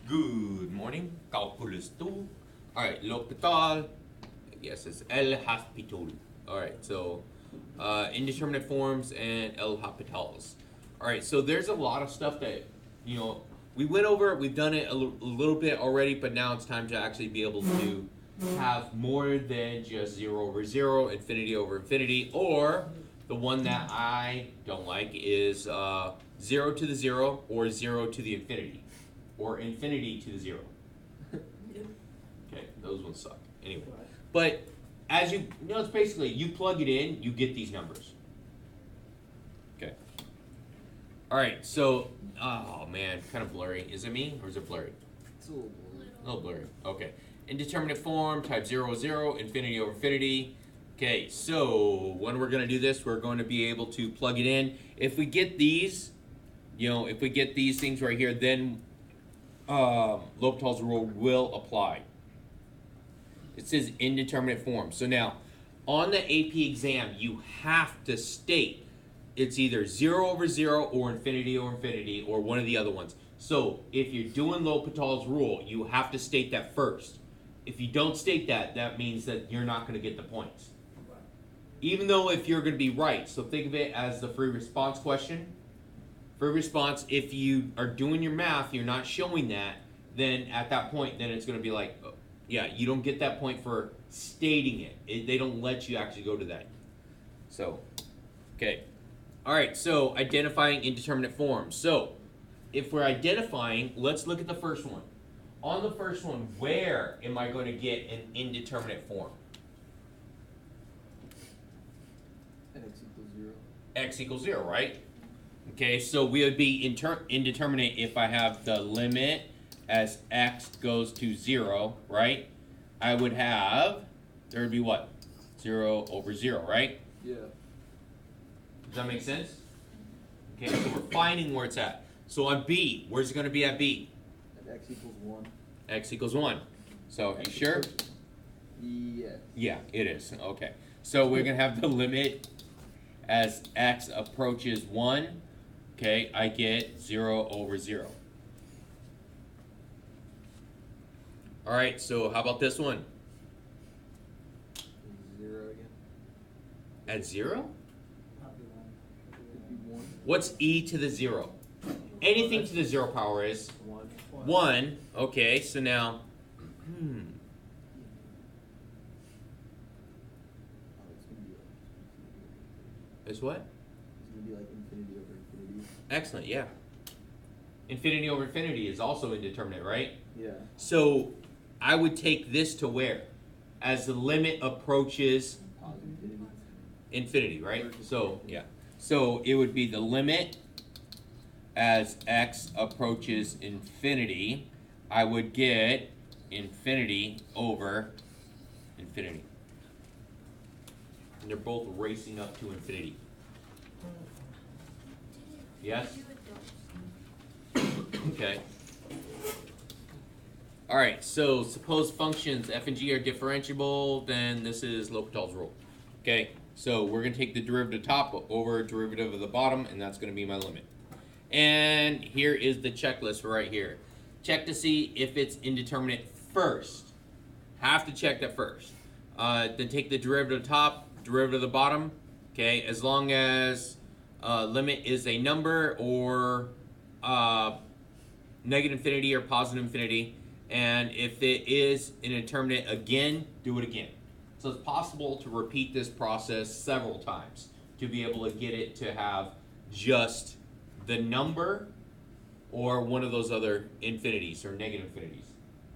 Good morning, calculus 2. Alright, l'hôpital. Yes, it's el hospital. Alright, so indeterminate forms and el hospitals. Alright, so there's a lot of stuff that, we went over, we've done it a little bit already, but now it's time to actually be able to have more than just 0 over 0, infinity over infinity, or the one that I don't like is 0 to the 0 or 0 to the infinity. Or infinity to the 0. Okay, those ones suck. Anyway, but as it's basically you plug it in, you get these numbers. Okay. All right. So, oh man, kind of blurry. Is it me or is it blurry? It's a little blurry. A little blurry. Okay. Indeterminate form, type 0, 0, infinity over infinity. Okay. So when we're gonna do this, we're going to be able to plug it in. If we get these, if we get these things right here, then L'Hopital's rule will apply. It says indeterminate form. So now, on the AP exam, you have to state it's either 0 over 0 or infinity or one of the other ones. So if you're doing L'Hopital's rule, you have to state that first. If you don't state that, that means that you're not going to get the points. Even though if you're going to be right. So think of it as the free response question. For response, if you are doing your math, you're not showing that, then at that point, then it's going to be like, oh, yeah, you don't get that point for stating it. They don't let you actually go to that. So, okay. All right, so identifying indeterminate forms. So, if we're identifying, let's look at the first one. On the first one, where am I going to get an indeterminate form? X equals 0. X equals 0, right? Okay, so we would be indeterminate if I have the limit as x goes to 0, right? I would have, there would be what? 0 over 0, right? Yeah. Does that make sense? Okay, so we're finding where it's at. So on B, where's it going to be at B? At x equals 1. X equals 1. So, you sure? Yes. Yeah, it is. Okay. So we're going to have the limit as x approaches 1. Okay, I get 0 over 0. All right, so how about this one? 0 again. At 0? Could be 1. What's e to the 0? Anything to the 0 power is 1. 1. Okay, so now, Oh, it's going to be is what? It's going to be like infinity over infinity. Excellent, yeah. Infinity over infinity is also indeterminate, right? Yeah. So I would take this to where? As the limit approaches Positive infinity. infinity, right? So, yeah. So it would be the limit as x approaches infinity. I would get infinity over infinity. And they're both racing up to infinity. Yes? Okay. Alright, so suppose functions f and g are differentiable, then this is L'Hopital's rule. Okay, so we're going to take the derivative of the top over derivative of the bottom, and that's going to be my limit. And here is the checklist right here. Check to see if it's indeterminate first. Have to check that first. Then take the derivative of the top, derivative of the bottom. Okay, as long as limit is a number or negative infinity or positive infinity. And if it is an indeterminate again, do it again. So it's possible to repeat this process several times to be able to get it to have just the number or one of those other infinities or negative infinities.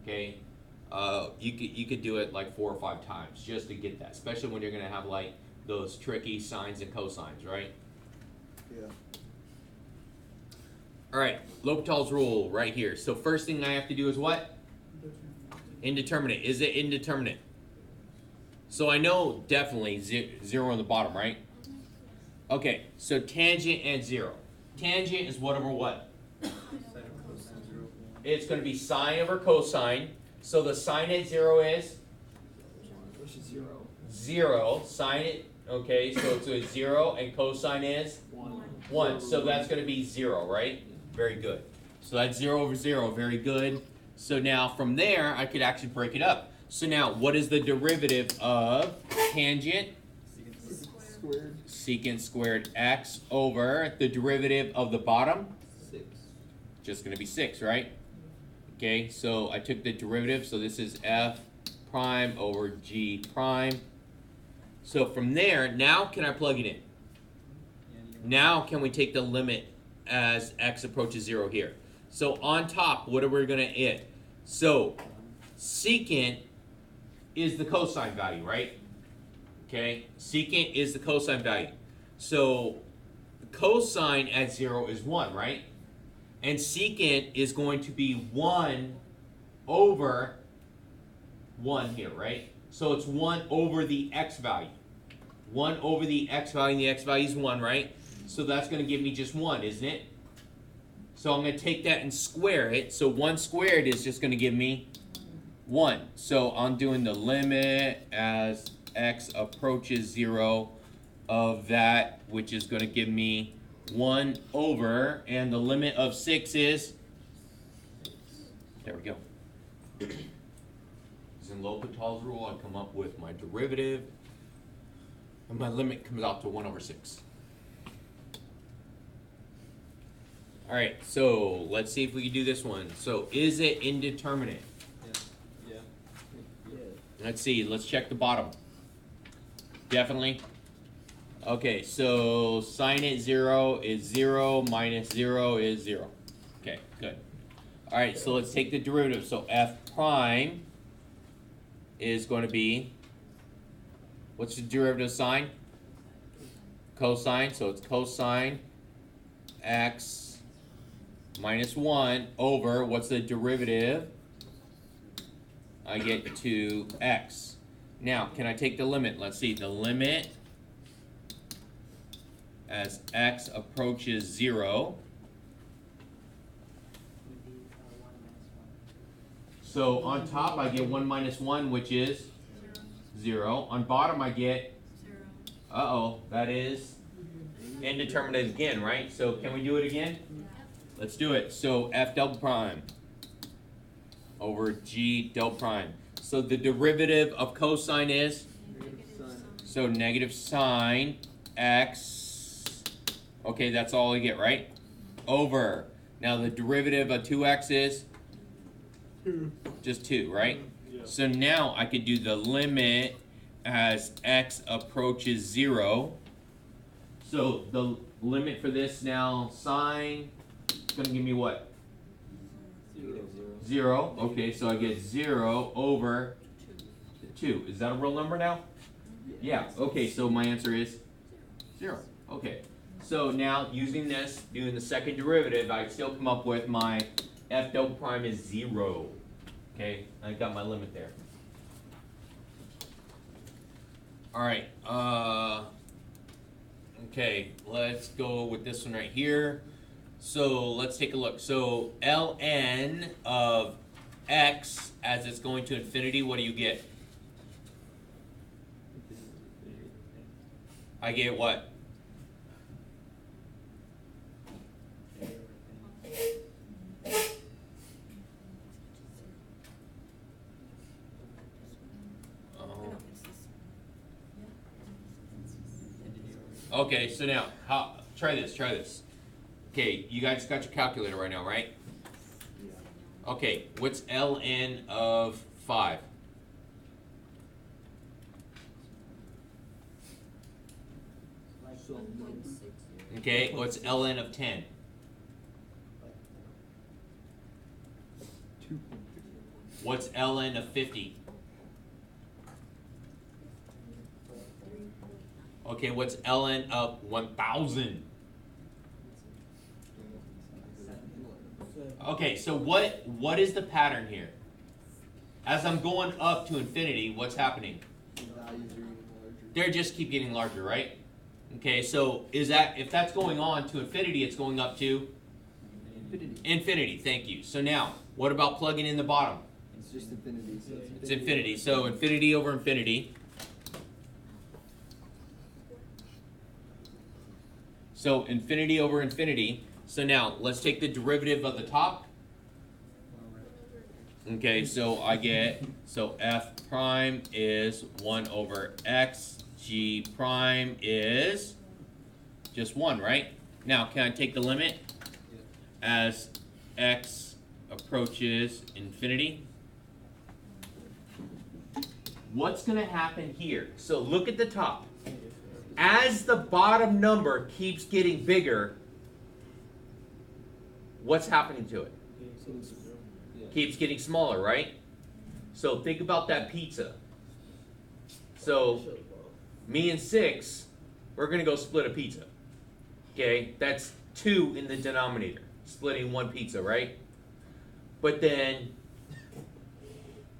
Okay, you could do it like 4 or 5 times just to get that, especially when you're going to have like those tricky sines and cosines, right? Yeah. All right, L'Hopital's rule right here. So first thing I have to do is what? Indeterminate. Is it indeterminate? So I know definitely 0 on the bottom, right? Okay, so tangent and 0. Tangent is what over what? It's going to be sine over cosine. So the sine at 0 is? 0. 0. Sine it, okay, so it's a 0, and cosine is? 1. So that's going to be 0, right? Very good. So that's 0 over 0, very good. So now from there, I could actually break it up. So now, what is the derivative of tangent Squared. secant squared x over the derivative of the bottom? 6. Just going to be 6, right? Okay, so I took the derivative, so this is f prime over g prime. So from there, now can I plug it in? Now can we take the limit as x approaches 0 here? So on top, what are we going to get? So secant is the cosine value, right? Okay, secant is the cosine value. So the cosine at 0 is 1, right? And secant is going to be 1 over 1 here, right? So it's 1 over the x value. 1 over the x value, and the x value is 1, right? So that's going to give me just 1, isn't it? So I'm going to take that and square it. So 1 squared is just going to give me 1. So I'm doing the limit as x approaches 0 of that, which is going to give me 1 over, and the limit of 6 is, there we go. Using L'Hopital's rule, I come up with my derivative, and my limit comes out to 1 over 6. All right, so let's see if we can do this one. So is it indeterminate? Yeah. Let's see, let's check the bottom. Definitely. Okay, so sine at 0 is 0, minus 0 is 0. Okay, good. All right, so let's take the derivative. So f prime is going to be, what's the derivative of sine? Cosine, so it's cosine x minus 1 over, what's the derivative? I get 2x. Now, can I take the limit? Let's see, the limit as x approaches 0. So on top I get 1 minus 1, which is 0. On bottom I get, that is indeterminate again, right? So can we do it again? Let's do it. So f double prime over g double prime. So the derivative of cosine is? So negative sine x. Okay, that's all I get, right? Over. Now the derivative of 2x is? 2. Just 2, right? Yeah. So now I could do the limit as x approaches 0. So the limit for this now, sine, it's going to give me what? 0. Okay, so I get 0 over 2. Is that a real number now? Yeah. Okay, so my answer is 0. Okay. So now using this, doing the second derivative, I still come up with my f double prime is 0. Okay, I got my limit there. All right. Okay, let's go with this one right here. So let's take a look. So ln of x as it's going to infinity, what do you get? I get what? Okay, so now, try this. Okay, you guys got your calculator right now, right? Yeah. Okay, what's ln of 5? Okay, what's ln of 10? 2. What's ln of 50? Okay, what's ln of 1000? Okay, so what is the pattern here? As I'm going up to infinity, what's happening? The values are getting larger. They just keep getting larger, right? Okay, so is that, if that's going on to infinity, it's going up to? Infinity. Infinity, thank you. So now, what about plugging in the bottom? It's just infinity. So It's infinity, so infinity over infinity. So infinity over infinity. So now, let's take the derivative of the top. Okay, so I get, so f prime is 1 over x, g prime is just 1, right? Now, can I take the limit as x approaches infinity? What's going to happen here? So look at the top. As the bottom number keeps getting bigger, what's happening to it? Keeps getting smaller, right? So think about that pizza. So me and 6, we're going to go split a pizza. Okay, that's 2 in the denominator, splitting one pizza, right? But then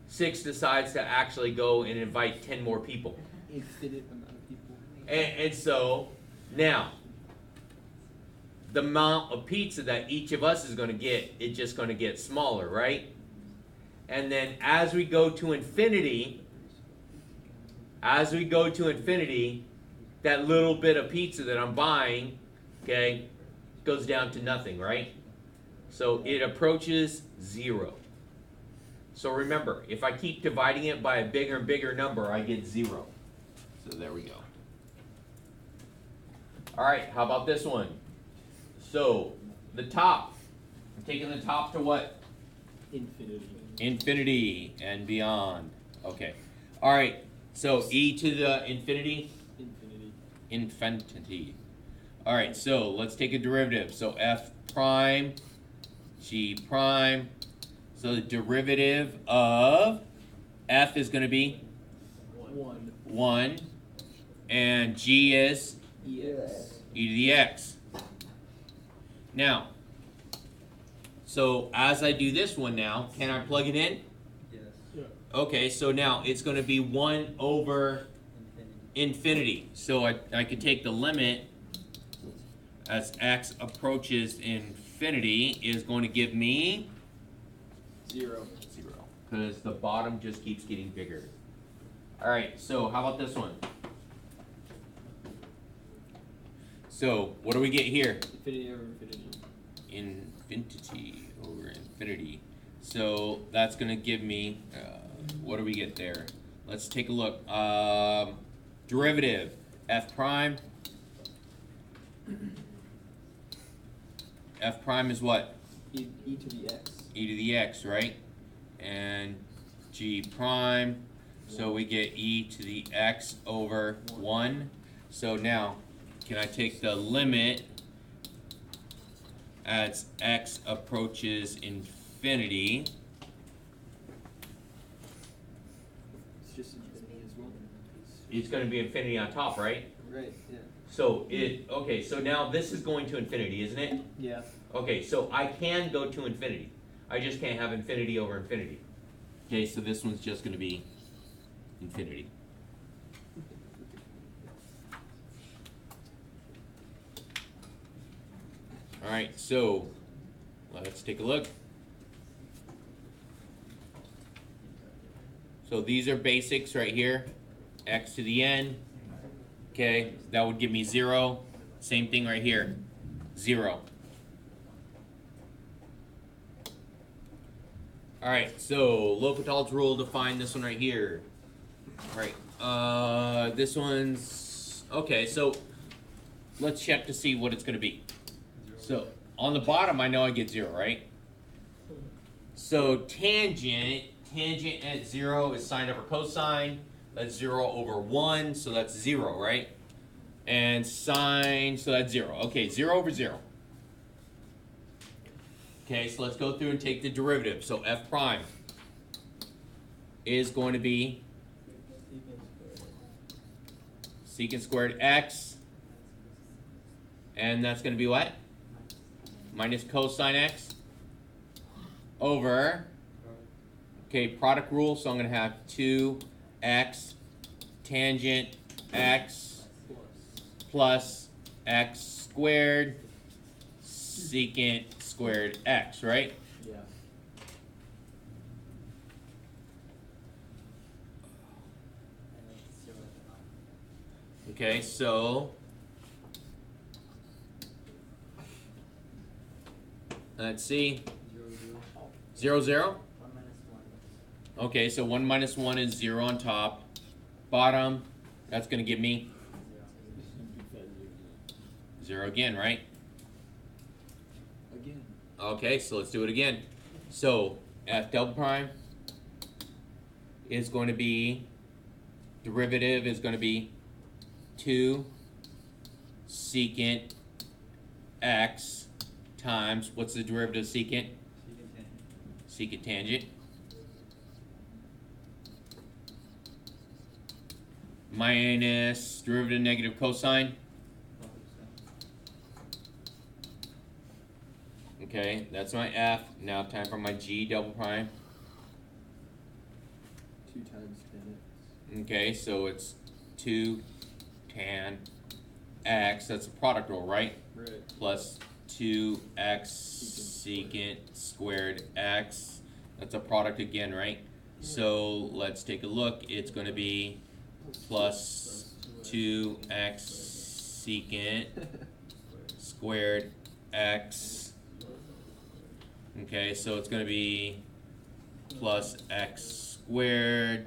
6 decides to actually go and invite 10 more people. Infinite amount of people. And so now, the amount of pizza that each of us is going to get, it's just going to get smaller, right? And then as we go to infinity, that little bit of pizza that I'm buying, okay, goes down to nothing, right? So it approaches 0. So remember, if I keep dividing it by a bigger and bigger number, I get 0. So there we go. All right, how about this one? So the top, I'm taking the top to what? Infinity. Infinity and beyond. Okay. All right, so e to the infinity? Infinity. All right, so let's take a derivative. So f prime, g prime. So the derivative of f is going to be 1, and g is Yes. e to the x. Now, so as I do this one now, can I plug it in? Yes. Okay, so now it's going to be 1 over infinity. So I could take the limit as x approaches infinity is going to give me 0. 0, because the bottom just keeps getting bigger. All right, so how about this one? So what do we get here? Infinity over infinity. Infinity over infinity. So that's going to give me, what do we get there? Let's take a look. Derivative, f prime. F prime is what? E to the x. E to the x, right? And g prime. So we get e to the x over 1. So now, can I take the limit as x approaches infinity? It's just infinity as well. It's going to be infinity on top, right? Right, yeah. So okay, so now this is going to infinity, isn't it? Yeah. Okay, so I can go to infinity. I just can't have infinity over infinity. Okay, so this one's just going to be infinity. All right, so let's take a look. So these are basics right here. X to the n. Okay, that would give me 0. Same thing right here, 0. All right, so L'Hopital's rule to find this one right here. All right, this one's, okay, so let's check to see what it's gonna be. So on the bottom, I know I get 0, right? So tangent at 0 is sine over cosine. That's 0 over 1, so that's 0, right? And sine, so that's 0. Okay, 0 over 0. Okay, so let's go through and take the derivative. So f prime is going to be secant squared x, and that's going to be what? Minus cosine x over, okay, product rule, so I'm going to have 2x tangent x plus x squared secant squared x, right? Yeah. Okay, so let's see. 0, 0. Okay, so 1 minus 1 is 0 on top. Bottom, that's going to give me 0 again, right? Again. Okay, so let's do it again. So f double prime is going to be, derivative is going to be 2 secant x times, what's the derivative of secant? Secant tangent. Minus derivative negative cosine. Okay, that's my f. Now time for my g double prime. 2 times tan x. Okay, so it's 2 tan x, that's a product rule, right? Right. Plus 2x secant squared x, that's a product again, right? So let's take a look. It's going to be plus 2x secant squared x. Okay, so it's going to be plus x squared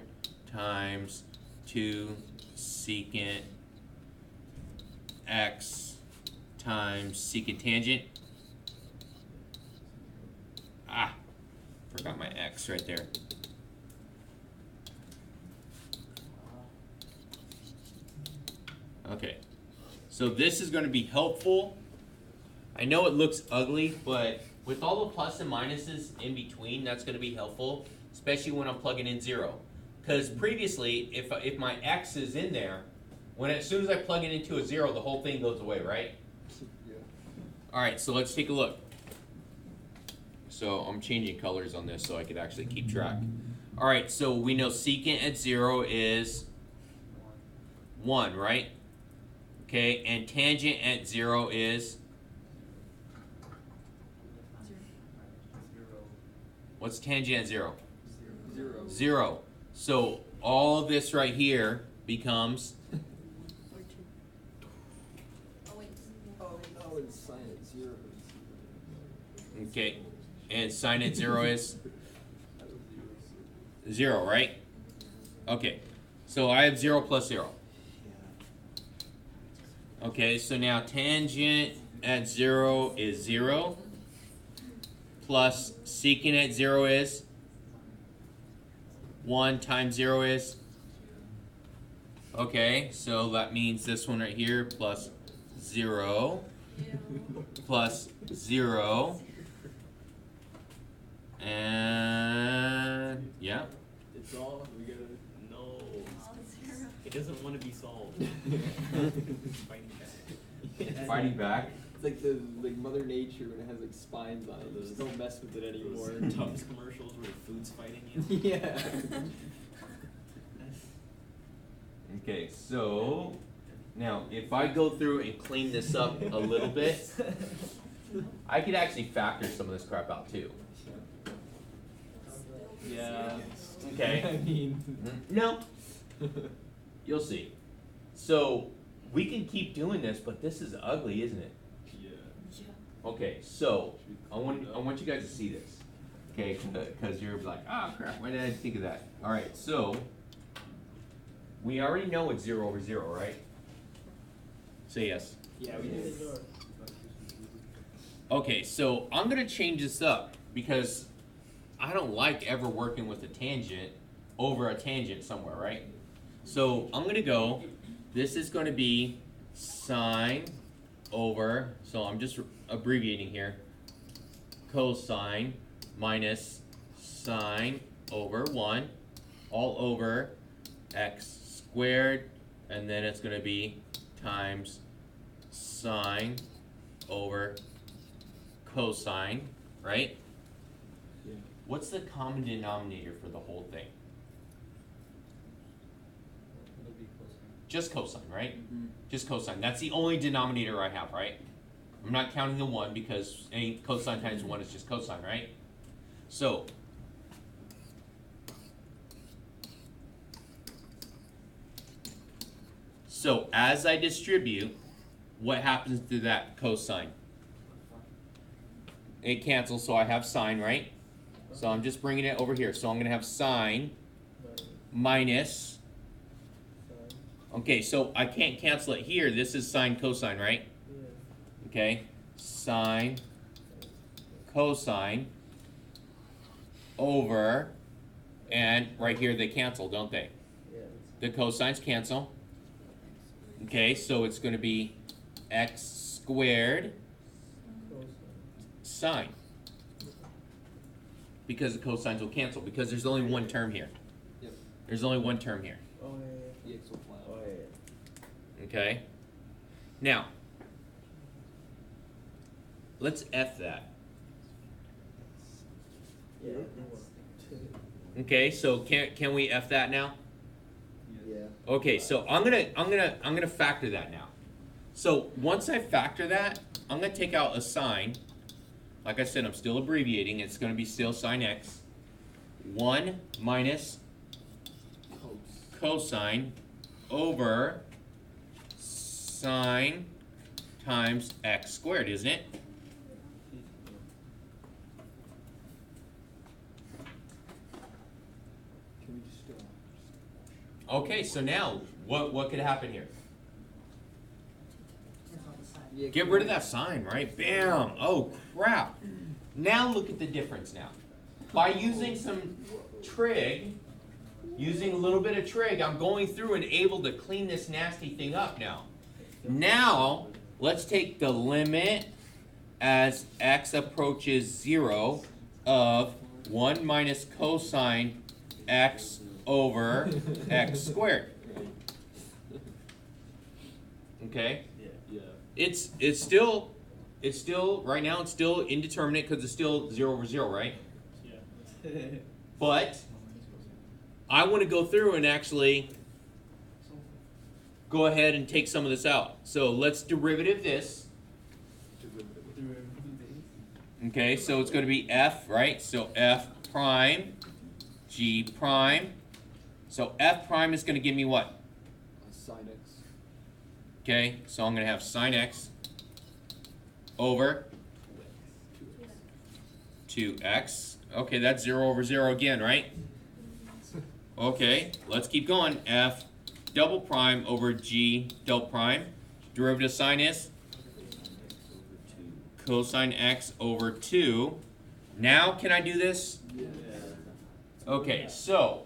times 2 secant x times secant tangent. Ah, forgot my x right there. Okay, so this is going to be helpful. I know it looks ugly, but with all the plus and minuses in between, that's going to be helpful, especially when I'm plugging in 0. Because previously, if my x is in there, as soon as I plug it into a 0, the whole thing goes away, right? Yeah. All right, so let's take a look. So I'm changing colors on this so I could actually keep track. All right, so we know secant at 0 is 1, right? Okay, and tangent at 0 is? What's tangent at 0? 0. 0. So all this right here becomes? Oh no, it's sine at 0. Okay, and sine at 0 is? 0, right? Okay, so I have 0 plus 0. Okay, so now tangent at 0 is 0, plus secant at 0 is 1 times 0 is? Okay, so that means this one right here plus 0 plus 0, and yeah. It's all, we gotta, No. It doesn't want to be solved. Fighting back. Fighting back. It's like the Mother Nature when it has like spines on it. Just don't mess with it anymore. Those Tums commercials where the food's fighting you. Yeah. Okay, so now if I go through and clean this up a little bit, I could actually factor some of this crap out too. Yeah. Okay. I mean. No. You'll see. So we can keep doing this, but this is ugly, isn't it? Yeah. Okay, so I want you guys to see this. Okay, because you're like, oh crap, why did I think of that? All right, so we already know it's 0 over 0, right? Say yes. Yeah, we did. Okay, so I'm gonna change this up because I don't like ever working with a tangent over a tangent somewhere, right? So I'm gonna go, this is gonna be sine over, so I'm just abbreviating here, cosine minus sine over 1 all over x squared, and then it's gonna be times sine over cosine, right? Yeah. What's the common denominator for the whole thing? Just cosine, right? Mm-hmm. Just cosine. That's the only denominator I have, right? I'm not counting the 1 because any cosine times 1 is just cosine, right? So, as I distribute, what happens to that cosine? It cancels, so I have sine, right? So I'm just bringing it over here. So I'm going to have sine minus. Okay, so I can't cancel it here. This is sine cosine, right? Okay, sine cosine over, and right here they cancel, don't they? The cosines cancel. Okay, so it's going to be x squared sine. Because the cosines will cancel, because there's only one term here. Yep. There's only one term here. The X will fly out. Okay? Now, let's F that. Okay, so can we F that now? Yeah. Okay, so I'm gonna factor that now. So once I factor that, I'm gonna take out a sine. Like I said, I'm still abbreviating. It's gonna be still sine x. 1 minus cosine over sine times x squared, isn't it? Can we just Okay, so now what could happen here? yeah, Get rid of that sign, right? Bam! Oh crap! Now look at the difference now. By using some trig, using a little bit of trig, I'm going through and able to clean this nasty thing up now. Now, let's take the limit as x approaches 0 of 1 minus cosine x over x squared. Okay? Yeah. It's still right now it's still indeterminate because it's still 0 over 0, right? Yeah. But I want to go through and actually go ahead and take some of this out. So let's derivative this. Okay, so it's going to be f, right? So f prime g prime. So f prime is going to give me what? Sin X. Okay, so I'm going to have sine x over 2x. Okay, that's 0 over 0 again, right? Okay, let's keep going. F double prime over g double prime. Derivative sign is cosine x over 2. Now, can I do this? Yeah. Okay, so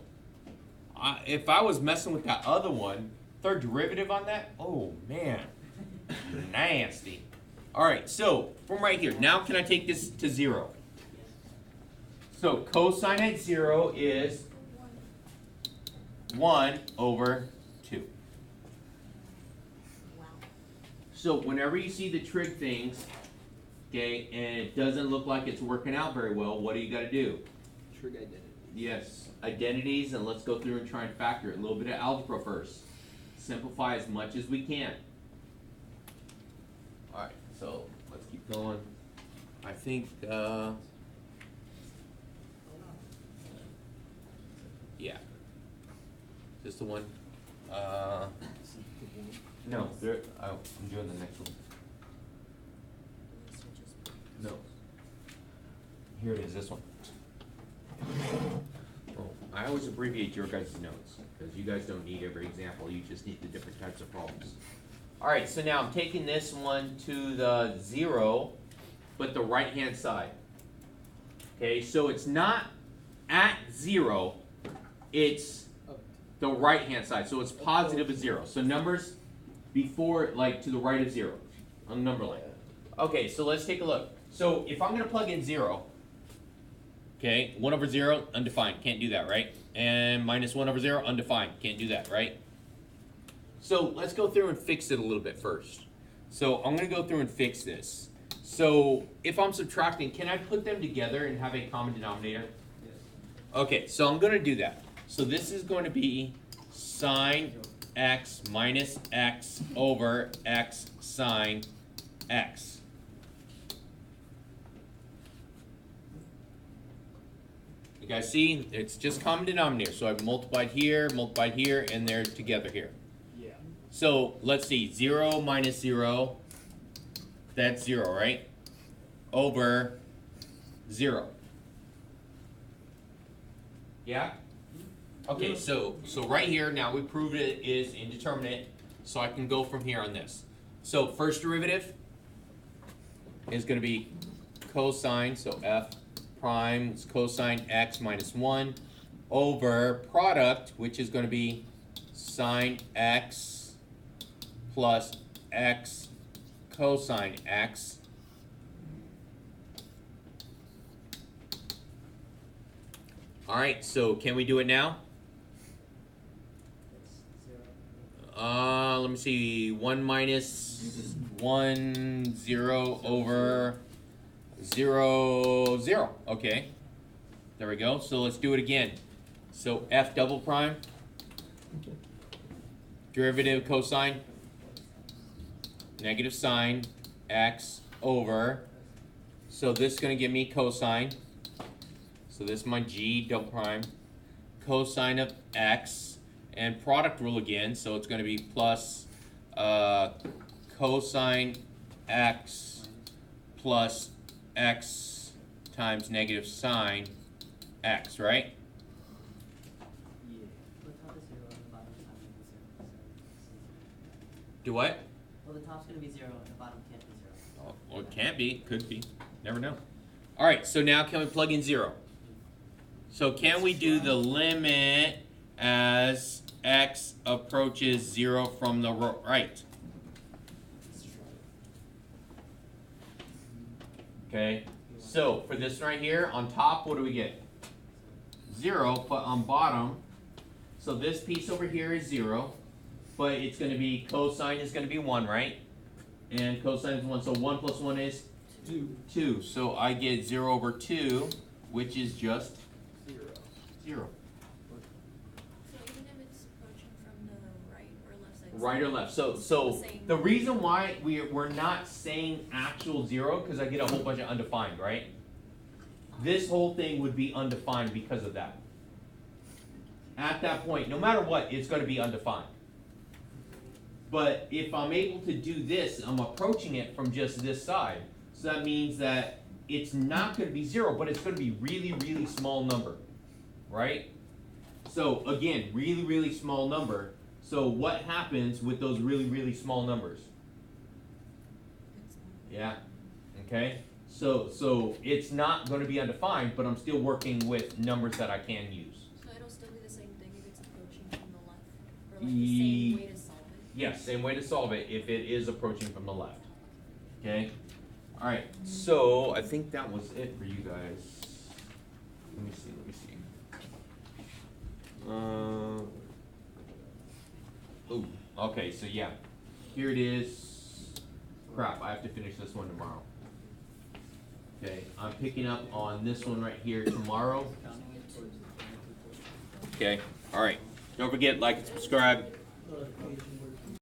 if I was messing with that other one, third derivative on that, oh man, nasty. All right, so from right here, now can I take this to 0? So cosine at 0 is 1 over 2. So whenever you see the trig things, okay, and it doesn't look like it's working out very well, what do you got to do? Trig identity. Yes, identities, and let's go through and try and factor it. A little bit of algebra first. Simplify as much as we can. All right, so let's keep going. I think, yeah. Is this the one? No, I'm doing the next one. No. Here it is, this one. Oh, I always abbreviate your guys' notes, because you guys don't need every example, you just need the different types of problems. Alright, so now I'm taking this one to the 0, but the right-hand side. Okay, so it's not at 0, it's the right-hand side, so it's positive of 0. So numbers before, like, to the right of 0, on the number line. Okay, so let's take a look. So if I'm going to plug in 0, okay, 1 over 0, undefined, can't do that, right? And minus 1 over 0, undefined, can't do that, right? So let's go through and fix it a little bit first. So I'm going to go through and fix this. So if I'm subtracting, can I put them together and have a common denominator? Yes. Okay, so I'm going to do that. So this is going to be sine x minus x over x sine x. You guys see, it's just common denominator. So I've multiplied here, and they're together here. Yeah. So let's see, 0 minus 0, that's 0, right? Over 0. Yeah? Okay, so right here, now we proved it is indeterminate, so I can go from here on this. So first derivative is going to be cosine, so f prime is cosine x minus 1 over product, which is going to be sine x plus x cosine x. All right, so can we do it now? Let me see. 1 minus 1, 0 over 0, 0. Okay. There we go. So let's do it again. So f double prime, derivative cosine, negative sine x over. So this is going to give me cosine. So this is my g double prime, cosine of x. And product rule again, so it's going to be plus cosine x plus x times negative sine x, right? Yeah. The top is 0 and the bottom is not going to be 0. Do what? Well, the top's going to be 0 and the bottom can't be 0. Oh, well, it can't be, could be, never know. All right, so now can we plug in 0? So can we do the limit as x approaches 0 from the right? Okay, so for this right here, on top, what do we get? 0, but on bottom, so this piece over here is 0, but it's going to be, cosine is going to be 1, right? And cosine is 1, so 1 plus 1 is 2. So I get 0 over 2, which is just 0. So even if it's approaching from the right or left side? Right or left. So Same. the reason why we're not saying actual 0, because I get a whole bunch of undefined, right? This whole thing would be undefined because of that. At that point, no matter what, it's going to be undefined. But if I'm able to do this, I'm approaching it from just this side. So that means that it's not going to be 0, but it's going to be really, really small number, right? So again, really, really small number. So what happens with those really, really small numbers? Yeah, okay. So it's not going to be undefined, but I'm still working with numbers that I can use. So it'll still be the same thing if it's approaching from the left? Or like the same way to solve it? Yes, same way to solve it if it is approaching from the left. Okay? Alright, so I think that was it for you guys. Let me see. Ooh, okay, so yeah. Here it is. Crap, I have to finish this one tomorrow. Okay, I'm picking up on this one right here tomorrow. Okay, alright. Don't forget, like and subscribe.